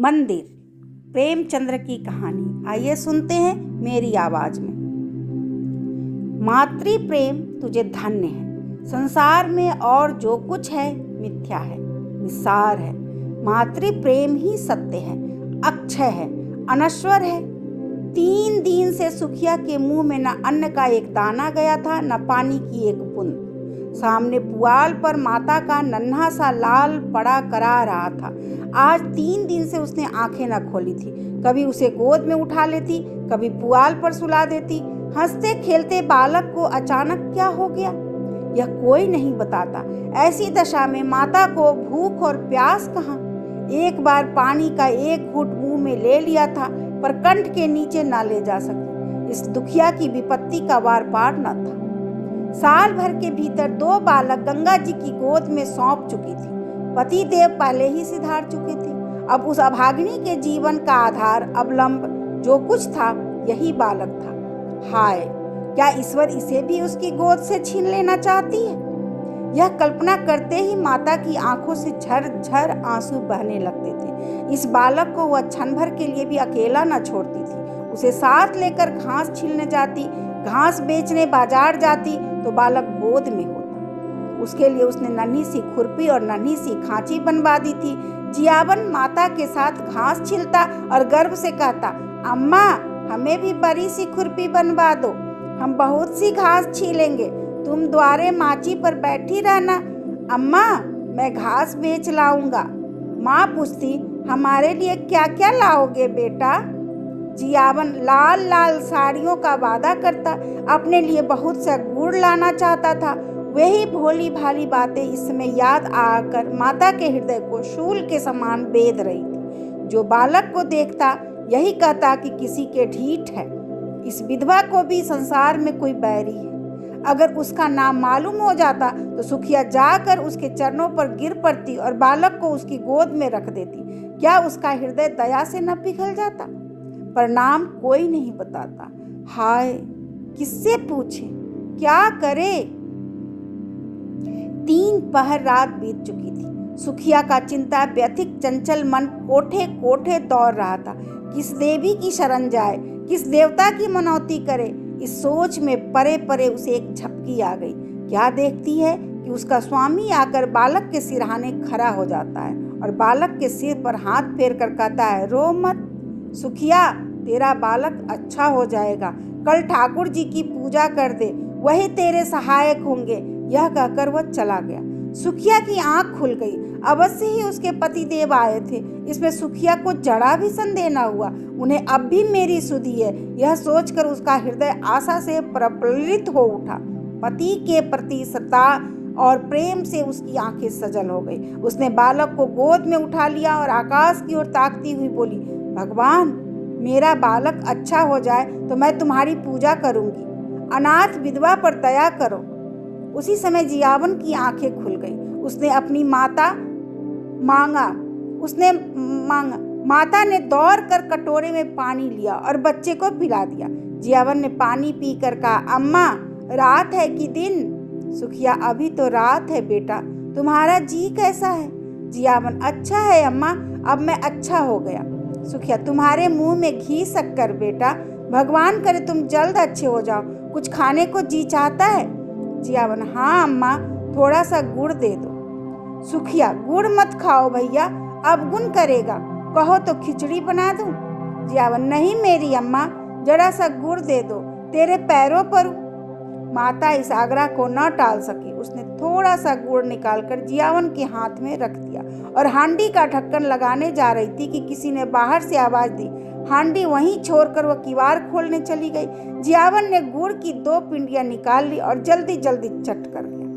मंदिर, प्रेमचंद्र की कहानी। आइए सुनते हैं मेरी आवाज में। मातृ प्रेम तुझे धन्य है, संसार में और जो कुछ है मिथ्या है, निस्सार है। मातृ प्रेम ही सत्य है, अक्षय है, अनश्वर है। 3 दिन से सुखिया के मुंह में न अन्न का एक दाना गया था, न पानी की एक बूंद। सामने पुआल पर माता का नन्हा सा लाल पड़ा करा रहा था। आज 3 दिन से उसने आंखें न खोली थी। कभी उसे गोद में उठा लेती, कभी पुआल पर सुला देती। हंसते खेलते बालक को अचानक क्या हो गया, यह कोई नहीं बताता। ऐसी दशा में माता को भूख और प्यास कहाँ। एक बार पानी का एक घूंट मुंह में ले लिया था, पर कंठ के नीचे ना ले जा सकी। इस दुखिया की विपत्ति का वार पार न था। साल भर के भीतर 2 बालक गंगा जी की गोद में सौंप चुकी थी। पति देव पहले ही सिधार चुके थे। अब उस अभागिनी के जीवन का आधार, अवलंब जो कुछ था, यही बालक था। हाय, क्या ईश्वर इसे भी उसकी गोद से छीन लेना चाहती है? यह कल्पना करते ही माता की आंखों से झरझर आंसू बहने लगते थे। इस बालक को वह क्षण भर के लिए भी अकेला न छोड़ती थी। उसे साथ लेकर घास छीलने जाती, घास बेचने बाजार जाती तो बालक गोद में होता। उसके लिए उसने नन्ही सी खुरपी और नन्ही सी खांची बनवा दी थी। जियावन माता के साथ घास छीलता और गर्व से कहता, अम्मा हमें भी बड़ी सी खुरपी बनवा दो, हम बहुत सी घास छीलेंगे, तुम द्वारे माची पर बैठी रहना, अम्मा मैं घास बेच लाऊंगा। माँ पूछती, हमारे लिए क्या क्या लाओगे बेटा? जियावन लाल लाल साड़ियों का वादा करता, अपने लिए बहुत सा गुड़ लाना चाहता था। वही भोली भाली बातें इस समय याद आकर माता के हृदय को शूल के समान बेध रही थी। जो बालक को देखता यही कहता कि किसी के ढीठ है। इस विधवा को भी संसार में कोई बैरी है। अगर उसका नाम मालूम हो जाता तो सुखिया जाकर उसके चरणों पर गिर पड़ती और बालक को उसकी गोद में रख देती। क्या उसका हृदय दया से न पिघल जाता? पर नाम कोई नहीं बताता। हाय, किससे पूछे, क्या करे? 3 पहर रात बीत चुकी थी। सुखिया का चिंता व्यथिक चंचल मन कोठे कोठे दौड़ रहा था। किस देवी की शरण जाए, किस देवता की मनौती करे? इस सोच में परे परे उसे एक झपकी आ गई। क्या देखती है कि उसका स्वामी आकर बालक के सिरहाने खड़ा हो जाता है और बालक के सिर पर हाथ फेर कर कहता है, रो मत सुखिया, तेरा बालक अच्छा हो जाएगा। कल ठाकुर जी की पूजा कर दे, वही तेरे सहायक होंगे। यह कहकर वह चला गया। सुखिया की आंख खुल गई। अवश्य ही उसके पति देव आए थे। इसमें सुखिया को जरा भी संदेह न हुआ। उन्हें अब भी मेरी सुधि है, यह सोचकर उसका हृदय आशा से प्रफुल्लित हो उठा। पति के प्रति श्रद्धा और प्रेम से उसकी आंखें सजल हो गई। उसने बालक को गोद में उठा लिया और आकाश की ओर ताकती हुई बोली, भगवान मेरा बालक अच्छा हो जाए तो मैं तुम्हारी पूजा करूंगी। अनाथ विधवा पर दया करो। उसी समय जियावन की आंखें खुल गई। उसने अपनी माता ने दौड़ कर कटोरे में पानी लिया और बच्चे को पिला दिया। जियावन ने पानी पीकर कहा, अम्मा रात है कि दिन? सुखिया, अभी तो रात है बेटा, तुम्हारा जी कैसा है? जियावन, अच्छा है अम्मा, अब मैं अच्छा हो गया। सुखिया, तुम्हारे मुंह में घी शक्कर बेटा, भगवान करे तुम जल्द अच्छे हो जाओ। कुछ खाने को जी चाहता है? जियावन, हाँ अम्मा, थोड़ा सा गुड़ दे दो। सुखिया, गुड़ मत खाओ भैया, अवगुण करेगा, कहो तो खिचड़ी बना दूं? जियावन, नहीं मेरी अम्मा, जरा सा गुड़ दे दो, तेरे पैरों पर। माता इस आग्रह को न टाल सकी। उसने थोड़ा सा गुड़ निकालकर जियावन के हाथ में रख दिया और हांडी का ढक्कन लगाने जा रही थी कि किसी ने बाहर से आवाज दी। हांडी वहीं छोड़कर वह किवाड़ खोलने चली गई। जियावन ने गुड़ की 2 पिंडियां निकाल ली और जल्दी जल्दी चट कर गया।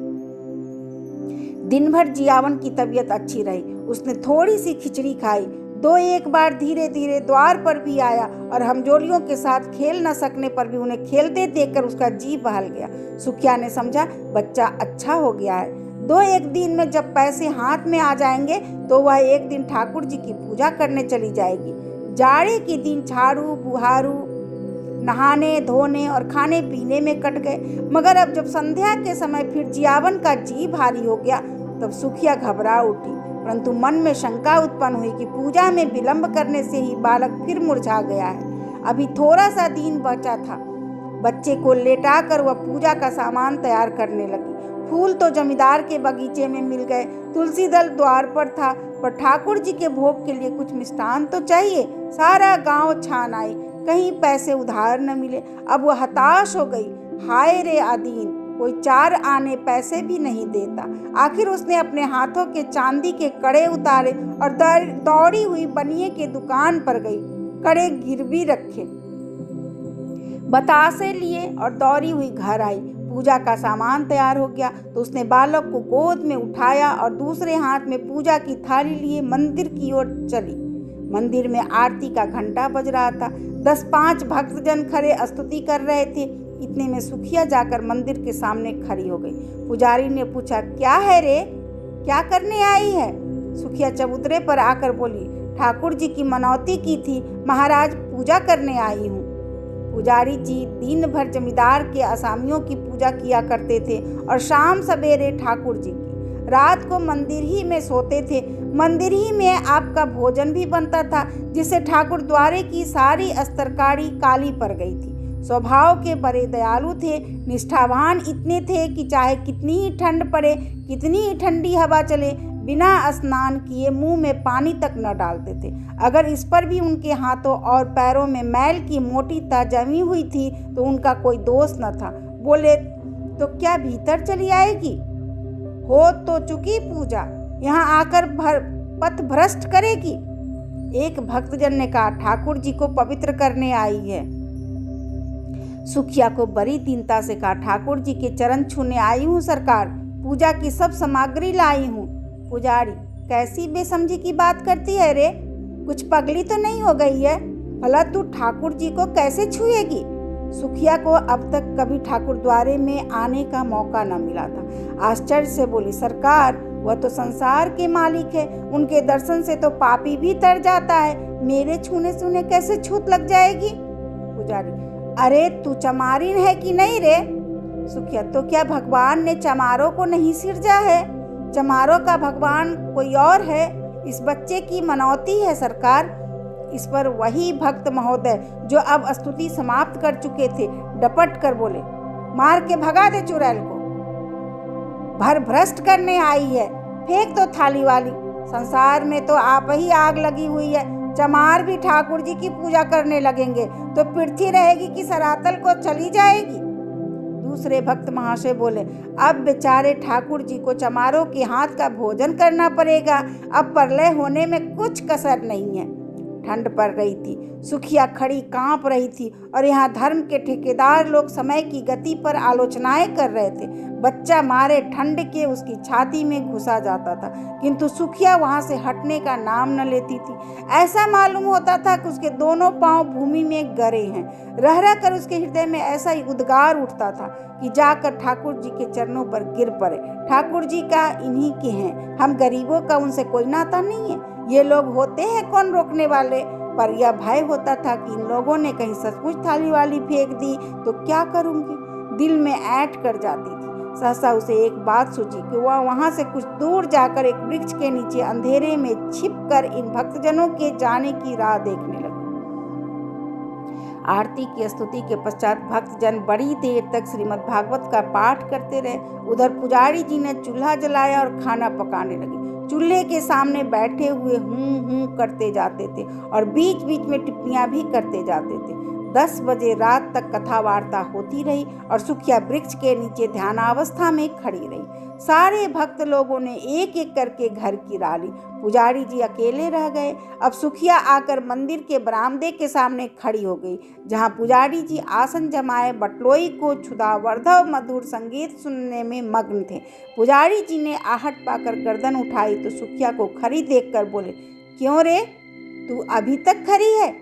दिन भर जियावन की तबीयत अच्छी रही। उसने थोड़ी सी खिचड़ी खाई। 2-1 बार धीरे धीरे द्वार पर भी आया और हमजोलियों के साथ खेल न सकने पर भी उन्हें खेलते देखकर उसका जी बहल गया। सुखिया ने समझा बच्चा अच्छा हो गया है। 2-1 दिन में जब पैसे हाथ में आ जाएंगे तो वह एक दिन ठाकुर जी की पूजा करने चली जाएगी। जाड़े के दिन झाड़ू बुहारू, नहाने धोने और खाने पीने में कट गए। मगर अब जब संध्या के समय फिर जियावन का जी भारी हो गया तब सुखिया घबरा उठी। परंतु मन में शंका उत्पन्न हुई कि पूजा में विलंब करने से ही बालक फिर मुरझा गया है। अभी थोड़ा सा दिन बचा था। बच्चे को लेटाकर वह पूजा का सामान तैयार करने लगी। फूल तो जमींदार के बगीचे में मिल गए, तुलसी दल द्वार पर था, पर ठाकुर जी के भोग के लिए कुछ मिष्ठान तो चाहिए। सारा गांव छान आई, कहीं पैसे उधार न मिले। अब वह हताश हो गई। हाय रे आदीन, कोई 4 आने पैसे भी नहीं देता। आखिर उसने अपने हाथों के चांदी के कड़े उतारे और दौड़ी हुई बनिए के दुकान पर गई। कड़े गिरवी रखे, बतासे लिए और दौड़ी हुई घर आई। पूजा का सामान तैयार हो गया तो उसने बालक को गोद में उठाया और दूसरे हाथ में पूजा की थाली लिए मंदिर की ओर चली। मंदिर में आरती का घंटा बज रहा था। 10-5 भक्तजन खड़े स्तुति कर रहे थे। इतने में सुखिया जाकर मंदिर के सामने खड़ी हो गई। पुजारी ने पूछा, क्या है रे, क्या करने आई है? सुखिया चबूतरे पर आकर बोली, ठाकुर जी की मनौती की थी महाराज, पूजा करने आई हूँ। पुजारी जी दिन भर जमींदार के असामियों की पूजा किया करते थे और शाम सवेरे ठाकुर जी की। रात को मंदिर ही में सोते थे। मंदिर ही में आपका भोजन भी बनता था, जिससे ठाकुर द्वारे की सारी अस्तरकारी काली पड़ गई थी। स्वभाव के बड़े दयालु थे, निष्ठावान इतने थे कि चाहे कितनी ही ठंड पड़े, कितनी ही ठंडी हवा चले, बिना स्नान किए मुंह में पानी तक न डालते थे। अगर इस पर भी उनके हाथों और पैरों में मैल की मोटी तह जमी हुई थी तो उनका कोई दोष न था। बोले तो क्या भीतर चली आएगी? हो तो चुकी पूजा, यहाँ आकर पथ भ्रष्ट करेगी। एक भक्तजन ने कहा, ठाकुर जी को पवित्र करने आई है। सुखिया को बड़ी दीनता से कहा, ठाकुर जी के चरण छूने आई हूँ सरकार, पूजा की सब सामग्री लाई हूँ। पुजारी, कैसी बेसमझी की बात करती है रे, कुछ पगली तो नहीं हो गई है? भला तू ठाकुर जी को कैसे छुएगी? सुखिया को अब तक कभी ठाकुर द्वारे में आने का मौका न मिला था। आश्चर्य से बोली, सरकार, वह तो संसार के मालिक है, उनके दर्शन से तो पापी भी तर जाता है, मेरे छूने से उन्हें कैसे छूत लग जाएगी? पुजारी, अरे तू चमारिन है कि नहीं रे? सुखिया, तो क्या भगवान ने चमारों को नहीं सिरजा है? चमारों का भगवान कोई और है, इस बच्चे की मनौती है सरकार। इस पर वही भक्त महोदय जो अब स्तुति समाप्त कर चुके थे डपट कर बोले, मार के भगा दे चुड़ैल को, भर भ्रष्ट करने आई है, फेंक दो थाली वाली। संसार में तो आप ही आग लगी हुई है। चमार भी ठाकुर जी की पूजा करने लगेंगे तो पृथ्वी रहेगी कि सरातल को चली जाएगी? दूसरे भक्त महाशय बोले, अब बेचारे ठाकुर जी को चमारों के हाथ का भोजन करना पड़ेगा। अब प्रलय होने में कुछ कसर नहीं है। ठंड पड़ रही थी, सुखिया खड़ी कांप रही थी और यहाँ धर्म के ठेकेदार लोग समय की गति पर आलोचनाएं कर रहे थे। बच्चा मारे ठंड के उसकी छाती में घुसा जाता था, किंतु सुखिया वहाँ से हटने का नाम न लेती थी। ऐसा मालूम होता था कि उसके दोनों पांव भूमि में गरे हैं। रह रह कर उसके हृदय में ऐसा ही उद्गार उठता था कि जाकर ठाकुर जी के चरणों पर गिर पड़े। ठाकुर जी का इन्हीं के हैं, हम गरीबों का उनसे कोई नाता नहीं है। ये लोग होते हैं कौन रोकने वाले? पर यह भय होता था कि इन लोगों ने कहीं सचमुच थाली वाली फेंक दी तो क्या करूंगी? दिल में ऐंठ कर जाती थी। सहसा उसे एक बात सूझी कि वह वहां से कुछ दूर जाकर एक वृक्ष के नीचे अंधेरे में छिपकर इन भक्तजनों के जाने की राह देखने लगी। आरती की स्तुति के पश्चात भक्तजन बड़ी देर तक श्रीमद् भागवत का पाठ करते रहे। उधर पुजारी जी ने चूल्हा जलाया और खाना पकाने लगे। चूल्हे के सामने बैठे हुए हूं करते जाते थे और बीच बीच में टिप्पणियां भी करते जाते थे। 10 बजे रात तक कथा वार्ता होती रही और सुखिया वृक्ष के नीचे ध्यानावस्था में खड़ी रही। सारे भक्त लोगों ने एक एक करके घर की राह ली। पुजारी जी अकेले रह गए। अब सुखिया आकर मंदिर के बरामदे के सामने खड़ी हो गई, जहां पुजारी जी आसन जमाए बटलोई को क्षुधावर्धक मधुर संगीत सुनने में मग्न थे। पुजारी जी ने आहट पाकर गर्दन उठाई तो सुखिया को खड़ी देखकर बोले, क्यों रे, तू अभी तक खड़ी है?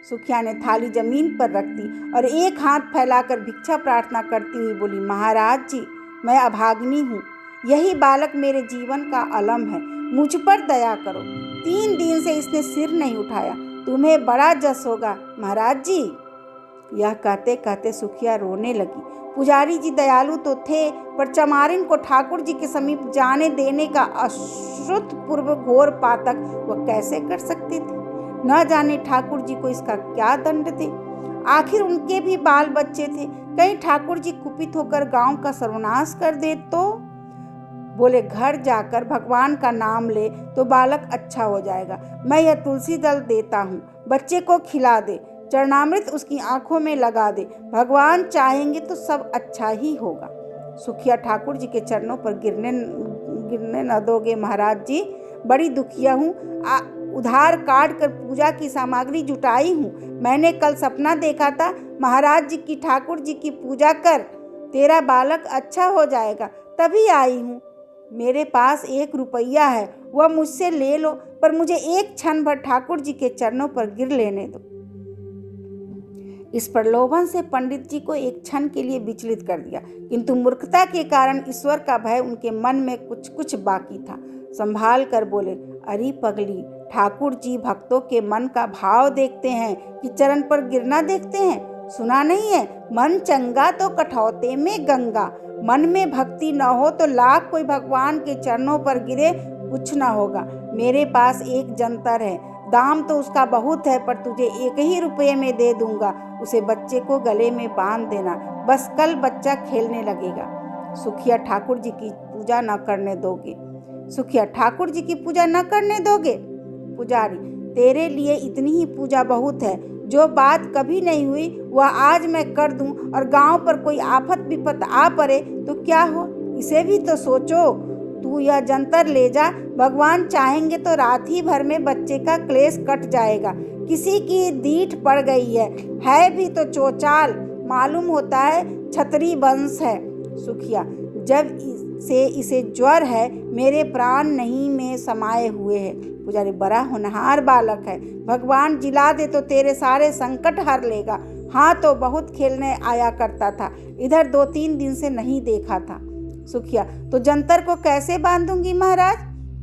सुखिया ने थाली जमीन पर रख दी और एक हाथ फैलाकर भिक्षा प्रार्थना करती हुई बोली, महाराज जी, मैं अभागिनी हूँ। यही बालक मेरे जीवन का अलम है, मुझ पर दया करो। 3 दिन से इसने सिर नहीं उठाया, तुम्हें बड़ा जस होगा महाराज जी। यह कहते कहते सुखिया रोने लगी। पुजारी जी दयालु तो थे, पर चमारिन को ठाकुर जी के समीप जाने देने का अश्रुतपूर्व घोर पातक वह कैसे कर सकते थे। न जाने ठाकुर जी को इसका क्या दंड दे। आखिर उनके भी बाल बच्चे थे, कहीं ठाकुर जी कुपित होकर गांव का सर्वनाश कर दे तो। बोले घर जाकर भगवान का नाम ले तो बालक अच्छा हो जाएगा। मैं यह तुलसी दल देता हूँ, बच्चे को खिला दे, चरणामृत उसकी आंखों में लगा दे, भगवान चाहेंगे तो सब अच्छा ही होगा। सुखिया ठाकुर जी के चरणों पर गिरने न दोगे महाराज जी, बड़ी दुखिया हूँ, उधार काट कर पूजा की सामग्री जुटाई हूँ। मैंने कल सपना देखा था, महाराज जी की ठाकुर जी की पूजा कर, तेरा बालक अच्छा हो जाएगा, तभी आई हूँ। मेरे पास 1 रुपया है, वह मुझसे ले लो, पर मुझे एक क्षण भर ठाकुर जी के चरणों पर गिर लेने दो। इस प्रलोभन से पंडित जी को एक क्षण के लिए विचलित कर दिया, किंतु मूर्खता के कारण ईश्वर का भय उनके मन में कुछ कुछ बाकी था। संभाल कर बोले, अरे पगली, ठाकुर जी भक्तों के मन का भाव देखते हैं कि चरण पर गिरना देखते हैं। सुना नहीं है, मन चंगा तो कठौते में गंगा। मन में भक्ति न हो तो लाख कोई भगवान के चरणों पर गिरे, कुछ न होगा। मेरे पास एक जंतर है, दाम तो उसका बहुत है, पर तुझे 1 ही रुपये में दे दूंगा। उसे बच्चे को गले में बांध देना, बस कल बच्चा खेलने लगेगा। सुखिया ठाकुर जी की पूजा न करने दोगे? सुखिया ठाकुर जी की पूजा न करने दोगे? पुजारी, तेरे लिए इतनी ही पूजा बहुत है। जो बात कभी नहीं हुई वह आज मैं कर दूं, और गांव पर कोई आफत विपत आ पड़े तो क्या हो, इसे भी तो सोचो। तू यह जंतर ले जा, भगवान चाहेंगे तो रात ही भर में बच्चे का क्लेश कट जाएगा। किसी की दीठ पड़ गई है भी तो चोचाल, मालूम होता है छतरी वंश है। सुखिया, जब से इसे ज्वर है, मेरे प्राण नहीं में समाये हुए हैं। पुजारी, बड़ा होनहार बालक है, भगवान जिला दे तो तेरे सारे संकट हर लेगा। हाँ तो बहुत खेलने आया करता था, इधर 2-3 दिन से नहीं देखा था। सुखिया, तो जंतर को कैसे बांधूंगी महाराज?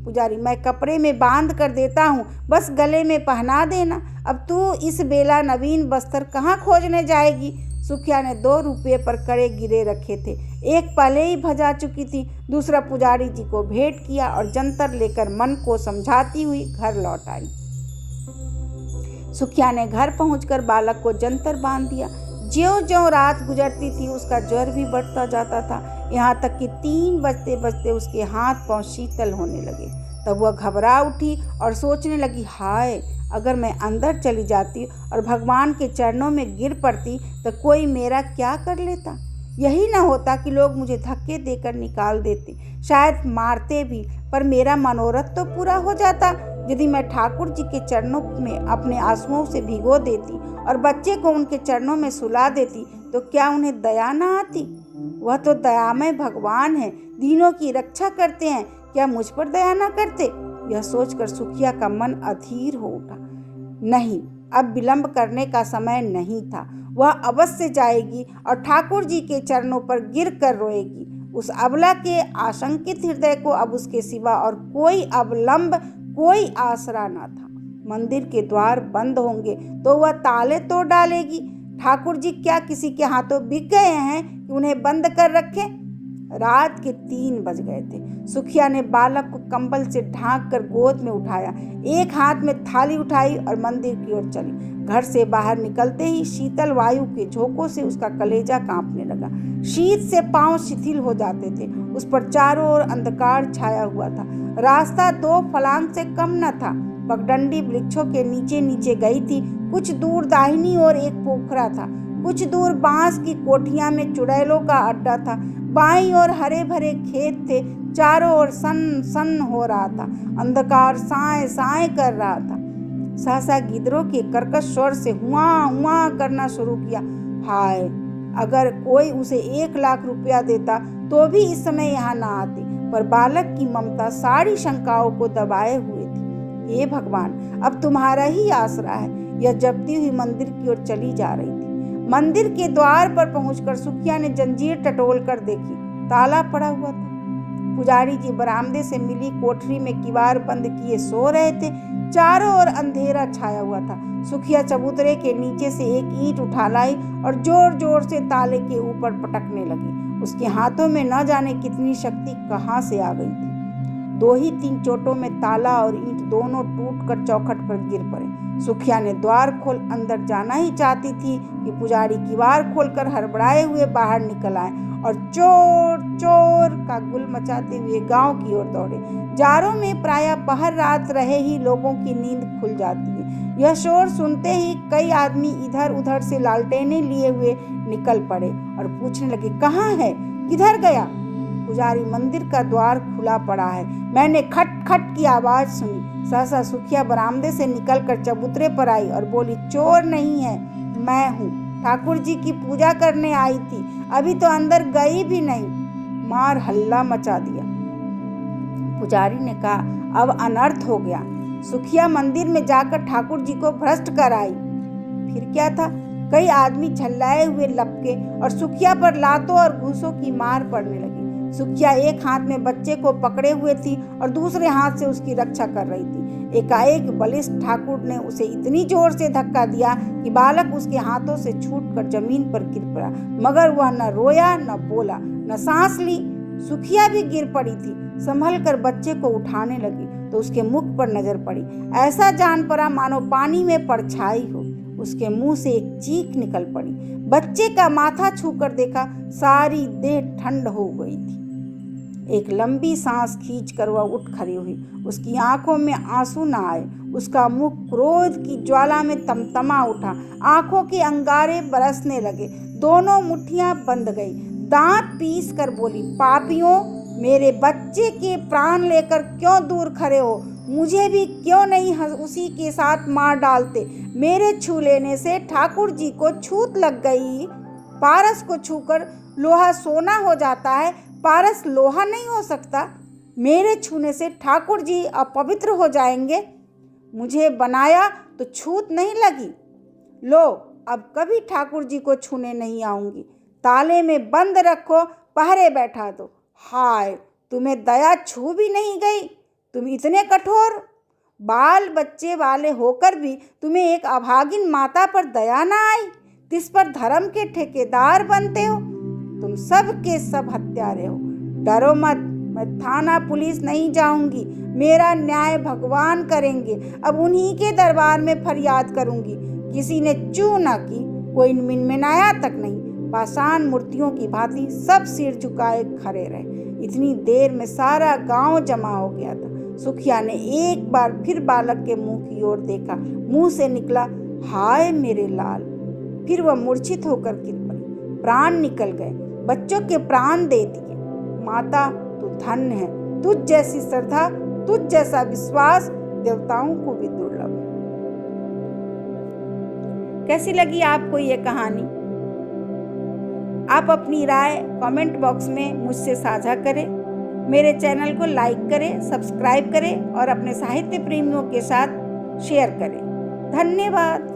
पुजारी, मैं कपड़े में बांध कर देता हूँ, बस गले में पहना देना। अब तू इस बेला नवीन बस्तर कहाँ खोजने जाएगी? सुखिया ने 2 रुपये पर कड़े गिरे रखे थे, एक पहले ही भजा चुकी थी, दूसरा पुजारी जी को भेंट किया और जंतर लेकर मन को समझाती हुई घर लौट आई। सुखिया ने घर पहुंचकर बालक को जंतर बांध दिया। ज्यों-ज्यों रात गुजरती थी उसका ज्वर भी बढ़ता जाता था, यहाँ तक कि 3 बजते बजते उसके हाथ पांव शीतल होने लगे। तब वह घबरा उठी और सोचने लगी, हाय, अगर मैं अंदर चली जाती और भगवान के चरणों में गिर पड़ती तो कोई मेरा क्या कर लेता। यही न होता कि लोग मुझे धक्के देकर निकाल देते, शायद मारते भी, पर मेरा मनोरथ तो पूरा हो जाता। यदि मैं ठाकुर जी के चरणों में अपने आंसुओं से भिगो देती और बच्चे को उनके चरणों में सुला देती तो क्या उन्हें दया न आती? वह तो दयामय भगवान है, दीनों की रक्षा करते हैं, क्या मुझ पर दया न करते? यह सोचकर सुखिया का मन अधीर हो उठा। नहीं, अब विलंब करने का समय नहीं था। वह अवश्य जाएगी और ठाकुर जी के चरणों पर गिर कर रोएगी। उस अबला के आशंकित हृदय को अब उसके सिवा और कोई अवलंब, कोई आसरा न था। मंदिर के द्वार बंद होंगे तो वह ताले तोड़ डालेगी। ठाकुर जी क्या किसी के हाथों बिक गए हैं कि उन्हें बंद कर रखें? रात के 3 बज गए थे। सुखिया ने बालक को कंबल से ढांक कर गोद में उठाया, एक हाथ में थाली उठाई और मंदिर की ओर चली। घर से बाहर निकलते ही शीतल वायु के झोंकों से उसका कलेजा कांपने लगा। शीत से पांव शिथिल हो जाते थे। उस पर चारों ओर अंधकार छाया हुआ था। रास्ता 2 फलांग से कम न था। पगडंडी वृक्षों के नीचे नीचे गई थी। कुछ दूर दाहिनी ओर एक पोखरा था, कुछ दूर बांस की कोठियां में चुड़ैलों का अड्डा था। बाईं ओर हरे भरे खेत थे, चारों ओर सन सन हो रहा था, अंधकार साए साए कर रहा था। सहसा गिद्धरों के कर्कश स्वर से हुआ हुआ करना शुरू किया। हाय, अगर कोई उसे 1 लाख रुपया देता तो भी इस समय यहाँ न आते, पर बालक की ममता सारी शंकाओं को दबाए हुए थी। हे भगवान, अब तुम्हारा ही आसरा है। यह जपती हुई मंदिर की ओर चली जा रही थी। मंदिर के द्वार पर पहुंचकर सुखिया ने जंजीर टटोल कर देखी, ताला पड़ा हुआ था। पुजारी जी बरामदे से मिली कोठरी में किवाड़ बंद किए सो रहे थे। चारों ओर अंधेरा छाया हुआ था। सुखिया चबूतरे के नीचे से एक ईंट उठा लाई और जोर जोर से ताले के ऊपर पटकने लगी। उसके हाथों में न जाने कितनी शक्ति कहाँ से आ गई थी। 2 ही 3 चोटों में ताला और ईंट दोनों टूटकर चौखट पर गिर पड़े। सुखिया ने द्वार खोल अंदर जाना ही चाहती थी कि पुजारी किवाड़ खोलकर हड़बड़ाए हुए बाहर निकल आए और चोर चोर का गुल मचाते हुए गांव की ओर दौड़े। जारों में प्रायः पहर रात रहे ही लोगों की नींद खुल जाती है। यह शोर सुनते ही कई आदमी इधर उधर से लालटेनें लिए हुए निकल पड़े और पूछने लगे, कहाँ है, किधर गया? पुजारी, मंदिर का द्वार खुला पड़ा है, मैंने खट खट की आवाज सुनी। सहसा सुखिया बरामदे से निकलकर चबूतरे पर आई और बोली, चोर नहीं है, मैं हूँ, ठाकुर जी की पूजा करने आई थी, अभी तो अंदर गई भी नहीं। मार हल्ला मचा दिया। पुजारी ने कहा, अब अनर्थ हो गया। सुखिया मंदिर में जाकर ठाकुर जी को भ्रष्ट कर आई। फिर क्या था? कई आदमी झल्लाए हुए लपके और सुखिया पर लातों और घूसों की मार पड़ने लगी। सुखिया एक हाथ में बच्चे को पकड़े हुए थी और दूसरे हाथ से उसकी रक्षा कर रही थी। एकाएक बलिष्ठ ठाकुर ने उसे इतनी जोर से धक्का दिया कि बालक उसके हाथों से छूटकर जमीन पर गिर पड़ा, मगर वह न रोया, न बोला, न सांस ली। सुखिया भी गिर पड़ी थी। संभल कर बच्चे को उठाने लगी तो उसके मुख पर नजर पड़ी। ऐसा जान पड़ा मानो पानी में परछाई हो। उसके मुंह से एक चीख निकल पड़ी। बच्चे का माथा छूकर देखा, सारी देह ठंड हो गई थी। एक लंबी सांस खींचकर वह उठ खड़ी हुई। उसकी आंखों में आंसू न आए। उसका मुख क्रोध की ज्वाला में तमतमा उठा। आंखों के अंगारे बरसने लगे। दोनों मुट्ठियां बंध गई। दांत पीस कर बोली, पापियों, मेरे बच्चे के प्राण लेकर क्यों दूर खड़े हो? मुझे भी क्यों नहीं उसी के साथ मार डालते? मेरे छू लेने से ठाकुर जी को छूत लग गई। पारस को छूकर लोहा सोना हो जाता है, पारस लोहा नहीं हो सकता। मेरे छूने से ठाकुर जी अपवित्र हो जाएंगे। मुझे बनाया तो छूत नहीं लगी। लो, अब कभी ठाकुर जी को छूने नहीं आऊंगी। ताले में बंद रखो, पहरे बैठा दो। हाय, तुम्हें दया छू भी नहीं गई। तुम इतने कठोर, बाल बच्चे वाले होकर भी तुम्हें एक अभागिन माता पर दया ना आई। तिस पर धर्म के ठेकेदार बनते हो। तुम सब के सब हत्यारे हो। डरो मत, मैं थाना पुलिस नहीं जाऊंगी। मेरा न्याय भगवान करेंगे। अब उन्हीं के दरबार में फरियाद करूंगी। किसी ने चू ना की, कोई मिनमिनाया तक नहीं। पाषाण मूर्तियों की भांति सब सिर झुकाए खड़े रहे। इतनी देर में सारा गांव जमा हो गया था। सुखिया ने एक बार फिर बालक के मुंह की ओर देखा। मुंह से निकला, हाय मेरे लाल। फिर वह मूर्छित होकर गिर पड़ी। प्राण निकल गए। बच्चों के प्राण दे दिए। माता, तू धन्य है। तुझ जैसी श्रद्धा, तुझ जैसा विश्वास देवताओं को भी दुर्लभ है। कैसी लगी आपको ये कहानी? आप अपनी राय कमेंट बॉक्स में मुझसे साझा करें। मेरे चैनल को लाइक करें, सब्सक्राइब करें और अपने साहित्य प्रेमियों के साथ शेयर करें। धन्यवाद।